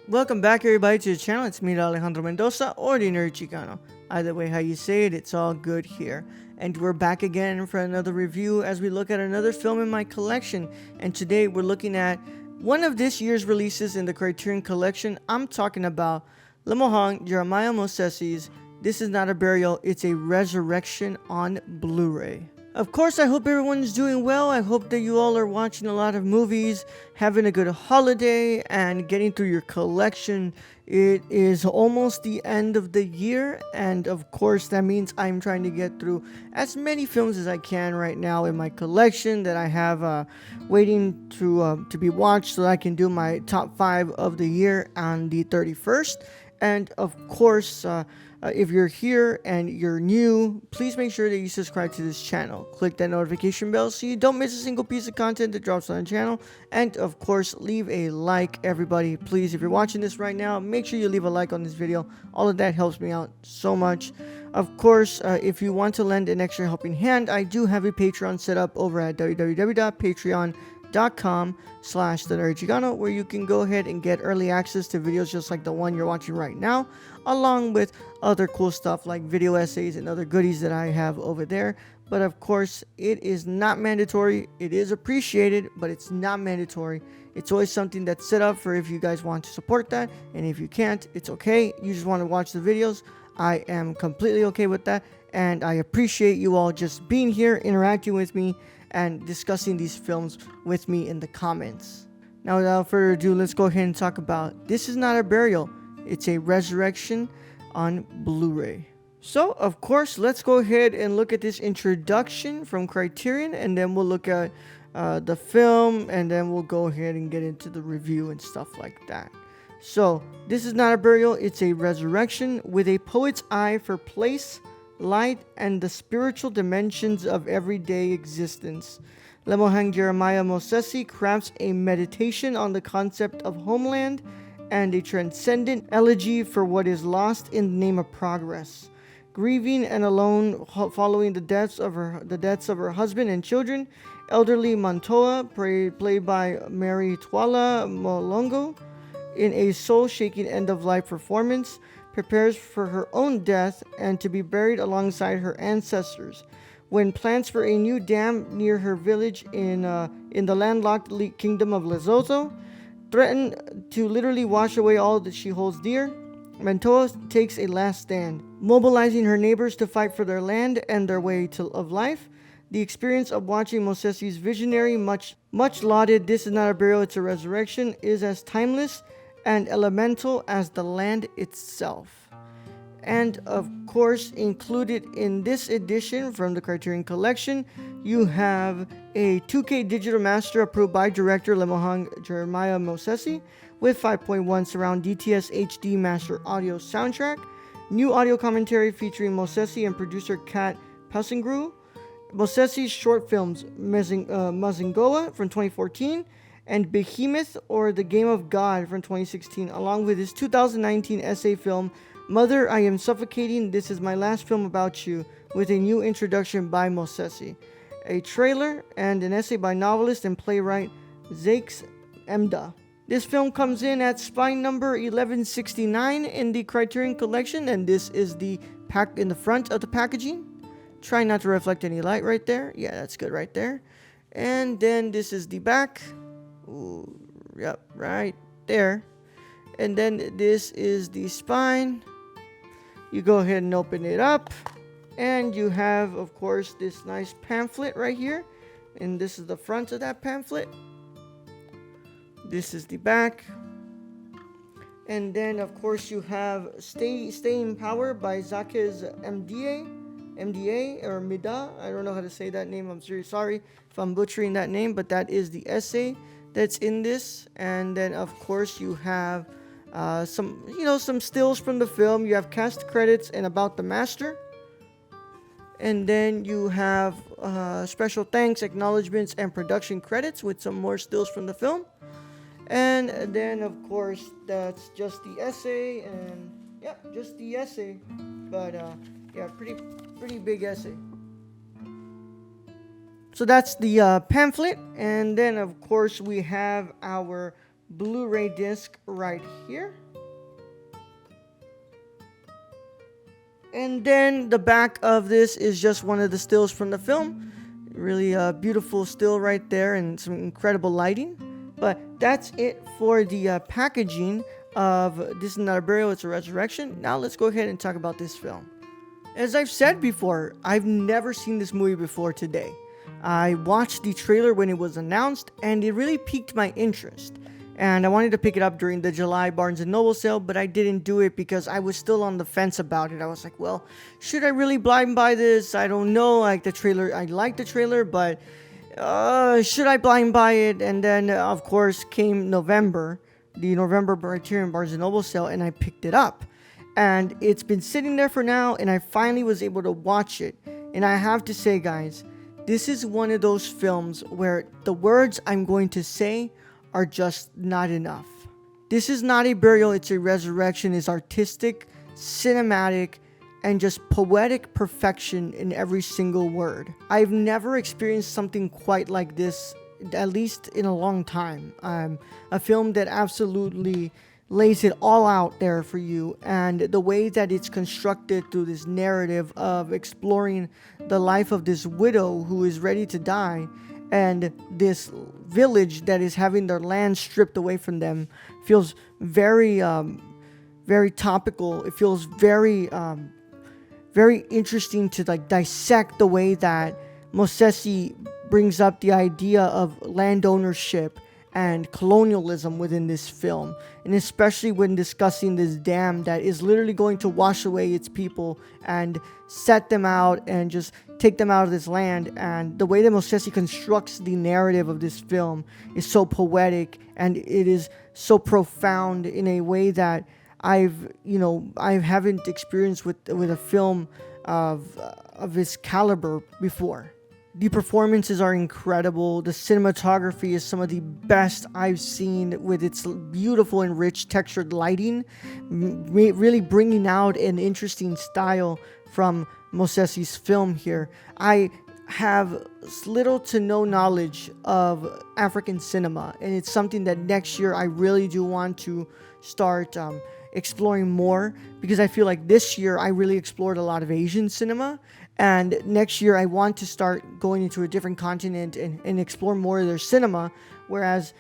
Welcome back, everybody, to the channel. It's me, Alejandro Mendoza, or the Nerd Chicano. Either way, how you say it, it's all good here. And we're back again for another review as we look at another film in my collection. And today we're looking at one of this year's releases in the Criterion collection. I'm talking about Lemohang, Jeremiah Mosese's This Is Not a Burial, It's a Resurrection on Blu-ray. Of course, I hope everyone's doing well. I hope that you all are watching a lot of movies, having a good holiday, and getting through your collection. It is almost the end of the year, and of course, that means I'm trying to get through as many films as I can right now in my collection that I have waiting to be watched so that I can do my top 5 of the year on the 31st. And of course, if you're here and you're new, please make sure that you subscribe to this channel. Click that notification bell so you don't miss a single piece of content that drops on the channel. And of course, leave a like, everybody. Please, if you're watching this right now, make sure you leave a like on this video. All of that helps me out so much. Of course, if you want to lend an extra helping hand, I do have a Patreon set up over at www.patreon.com/thenerdchicano, where you can go ahead and get early access to videos just like the one you're watching right now, along with other cool stuff like video essays and other goodies that I have over there. But of course, it is not mandatory. It is appreciated, but it's not mandatory. It's always something that's set up for if you guys want to support that, and if you can't, it's okay. You just want to watch the videos. I am completely okay with that, and I appreciate you all just being here, interacting with me, and discussing these films with me in the comments. Now, without further ado, let's go ahead and talk about This Is Not a Burial. It's a Resurrection on Blu-ray. So, of course, let's go ahead and look at this introduction from Criterion, and then we'll look at the film, and then we'll go ahead and get into the review and stuff like that. So, This Is Not a Burial, it's a resurrection with a poet's eye for place, light, and the spiritual dimensions of everyday existence. Lemohang Jeremiah Mosese crafts a meditation on the concept of homeland and a transcendent elegy for what is lost in the name of progress. Grieving and alone following the deaths of her husband and children, elderly Mantoa, played by Mary Twala Molongo, in a soul-shaking end-of-life performance, prepares for her own death and to be buried alongside her ancestors. When plans for a new dam near her village in the landlocked kingdom of Lesotho threaten to literally wash away all that she holds dear, Mantoa takes a last stand, mobilizing her neighbors to fight for their land and their way of life. The experience of watching Mosese's visionary, much lauded This Is Not a Burial, It's a Resurrection is as timeless and elemental as the land itself. And of course, included in this edition from the Criterion Collection, you have a 2K digital master approved by director Lemohang Jeremiah Mosese with 5.1 surround DTS HD master audio soundtrack, new audio commentary featuring Mosese and producer Kat Passengru, Mosese's short films Mazingoa from 2014, and Behemoth or The Game of God from 2016, along with his 2019 essay film Mother, I Am Suffocating, This Is My Last Film About You, with a new introduction by Mosese, a trailer, and an essay by novelist and playwright Zakes Emda. This film comes in at spine number 1169 in the Criterion Collection, and this is the pack in the front of the packaging. Try not to reflect any light right there. Yeah, that's good right there. And then this is the back. Ooh, yep, right there. And then this is the spine. You go ahead and open it up, and you have, of course, this nice pamphlet right here, and this is the front of that pamphlet. This is the back, and then of course you have Stay in Power by Zakes MDA or Mida. I don't know how to say that name. I'm very sorry if I'm butchering that name, but that is the essay that's in this. And then of course you have some stills from the film. You have cast credits and about the master, and then you have special thanks, acknowledgments, and production credits with some more stills from the film. And then of course that's just the essay, and yeah, just the essay, but yeah, pretty big essay. So that's the pamphlet, and then of course we have our Blu-ray disc right here. And then the back of this is just one of the stills from the film. Really beautiful still right there and some incredible lighting. But that's it for the packaging of This Is Not a Burial, It's a Resurrection. Now let's go ahead and talk about this film. As I've said before, I've never seen this movie before today. I watched the trailer when it was announced and it really piqued my interest. And I wanted to pick it up during the July Barnes & Noble sale, but I didn't do it because I was still on the fence about it. I was like, well, should I really blind buy this? I don't know. I like the trailer, but should I blind buy it? And then, of course, came November, the November Criterion Barnes & Noble sale, and I picked it up. And it's been sitting there for now, and I finally was able to watch it. And I have to say, guys, this is one of those films where the words I'm going to say are just not enough. This Is Not a Burial, It's a Resurrection is artistic, cinematic, and just poetic perfection in every single word. I've never experienced something quite like this, at least in a long time. A film that absolutely lays it all out there for you, and the way that it's constructed through this narrative of exploring the life of this widow who is ready to die and this village that is having their land stripped away from them feels very very topical. It feels very interesting to like dissect the way that Mosese brings up the idea of land ownership and colonialism within this film, and especially when discussing this dam that is literally going to wash away its people and set them out and just take them out of this land. And the way that Mosese constructs the narrative of this film is so poetic, and it is so profound in a way that I haven't experienced with a film of this caliber before. The performances are incredible. The cinematography is some of the best I've seen, with its beautiful and rich textured lighting, really bringing out an interesting style from Mosese's film here. I have little to no knowledge of African cinema, and it's something that next year I really do want to start exploring more, because I feel like this year I really explored a lot of Asian cinema, and next year I want to start going into a different continent and explore more of their cinema. Whereas,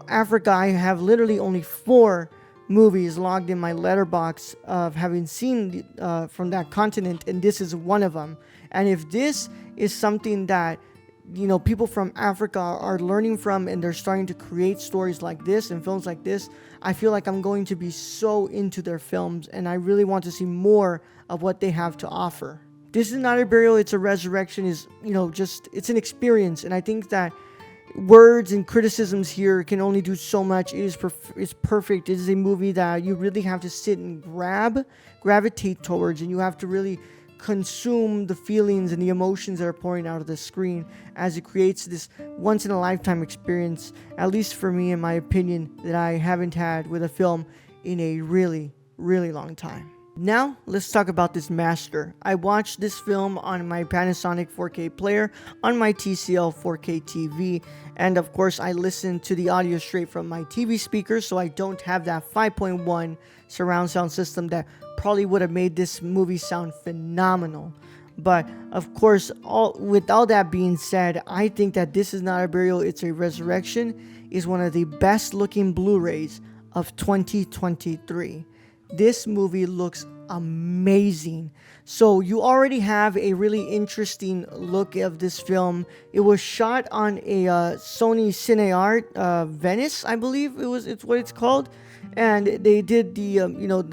Africa, I have literally only 4 movies logged in my letterbox of having seen from that continent, and this is one of them. And if this is something that people from Africa are learning from, and they're starting to create stories like this and films like this, I feel like I'm going to be so into their films, and I really want to see more of what they have to offer. This Is Not a Burial, It's a Resurrection is, it's an experience, and I think that words and criticisms here can only do so much. It's perfect. It is a movie that you really have to sit and gravitate towards, and you have to really consume the feelings and the emotions that are pouring out of the screen as it creates this once-in-a-lifetime experience, at least for me, in my opinion, that I haven't had with a film in a really, really long time. Now, let's talk about this master. I watched this film on my Panasonic 4K player, on my TCL 4K TV, and of course, I listened to the audio straight from my TV speakers, so I don't have that 5.1 surround sound system that probably would have made this movie sound phenomenal. But, of course, with all that being said, I think that This Is Not a Burial, It's a Resurrection is one of the best looking Blu-rays of 2023. This movie looks amazing. So you already have a really interesting look of this film. It was shot on a Sony CineArt Venice, I believe it's what it's called, and they did the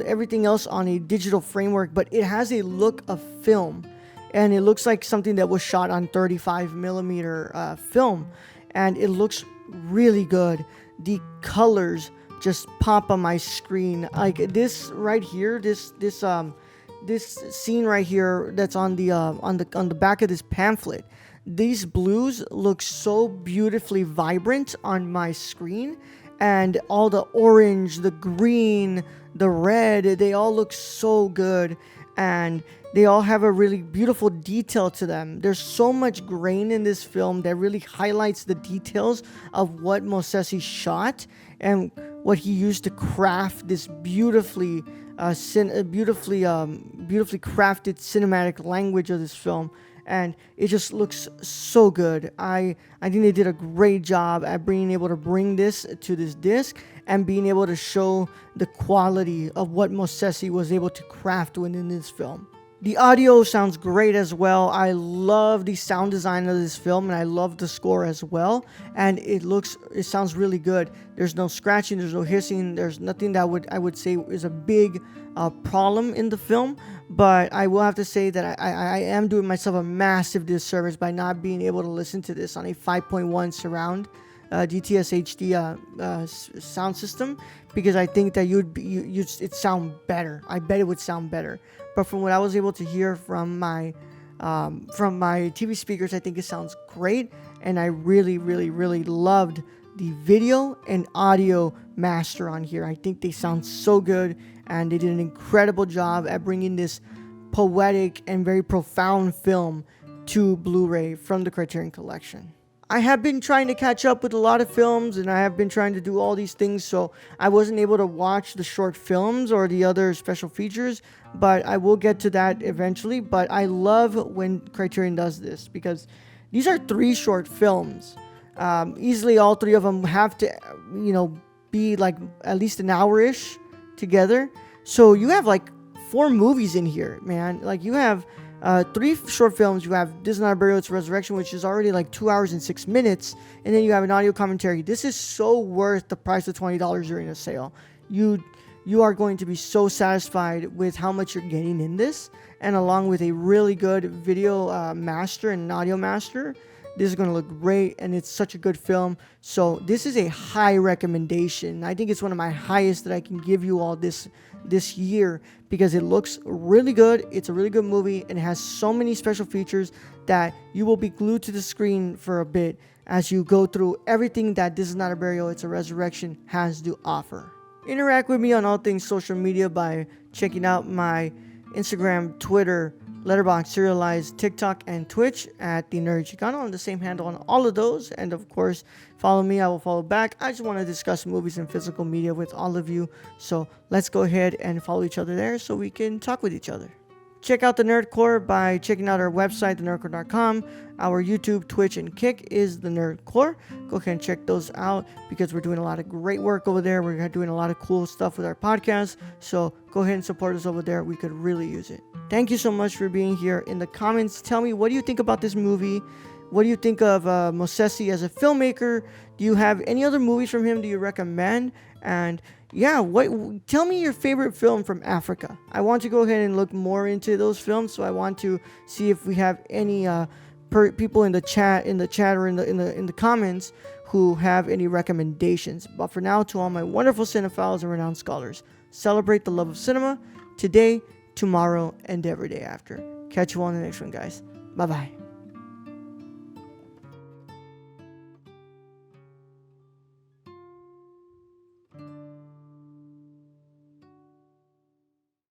everything else on a digital framework, but it has a look of film, and it looks like something that was shot on 35 millimeter film, and it looks really good. The colors just pop on my screen, like this right here, this scene right here that's on the back of this pamphlet. These blues look so beautifully vibrant on my screen, and all the orange, the green, the red, they all look so good. And they all have a really beautiful detail to them. There's so much grain in this film that really highlights the details of what Mosese shot and what he used to craft this beautifully beautifully crafted cinematic language of this film. And it just looks so good. I think they did a great job at being able to bring this to this disc and being able to show the quality of what Mosese was able to craft within this film. The audio sounds great as well. I love the sound design of this film, and I love the score as well. And it sounds really good. There's no scratching, there's no hissing, there's nothing that I would say is a big problem in the film. But I will have to say that I am doing myself a massive disservice by not being able to listen to this on a 5.1 surround DTS HD sound system, because I think that it'd sound better. I bet it would sound better. But from what I was able to hear from my TV speakers, I think it sounds great, and I really, really, really loved the video and audio master on here. I think they sound so good, and they did an incredible job at bringing this poetic and very profound film to Blu-ray from the Criterion Collection. I have been trying to catch up with a lot of films, and I have been trying to do all these things, so I wasn't able to watch the short films or the other special features, but I will get to that eventually. But I love when Criterion does this, because these are 3 short films. Easily all 3 of them have to, be like at least an hour-ish together. So you have like 4 movies in here, man. Like you have 3 short films. You have This Is Not a Burial, It's a Resurrection, which is already like 2 hours and 6 minutes. And then you have an audio commentary. This is so worth the price of $20 during a sale. You are going to be so satisfied with how much you're getting in this. And along with a really good video master and audio master, this is going to look great, and it's such a good film. So this is a high recommendation. I think it's one of my highest that I can give you all this year, because it looks really good. It's a really good movie, and it has so many special features that you will be glued to the screen for a bit as you go through everything that This Is Not a Burial, It's a Resurrection has to offer. Interact with me on all things social media by checking out my Instagram, Twitter, Letterboxd, Serialized, TikTok, and Twitch at the Nerd Chicano, on the same handle on all of those. And of course, follow me, I will follow back. I just want to discuss movies and physical media with all of you. So let's go ahead and follow each other there so we can talk with each other. Check out the Nerdcore by checking out our website, thenerdcore.com. Our YouTube, Twitch, and Kick is the Nerdcore. Go ahead and check those out, because we're doing a lot of great work over there. We're doing a lot of cool stuff with our podcast. So go ahead and support us over there. We could really use it. Thank you so much for being here. In the comments, tell me, what do you think about this movie? What do you think of Mosese as a filmmaker? Do you have any other movies from him do you recommend? And yeah, tell me your favorite film from Africa. I want to go ahead and look more into those films, so I want to see if we have any people in the chat or in the comments who have any recommendations. But for now, to all my wonderful cinephiles and renowned scholars, celebrate the love of cinema today, tomorrow, and every day after. Catch you all in the next one, guys. Bye bye.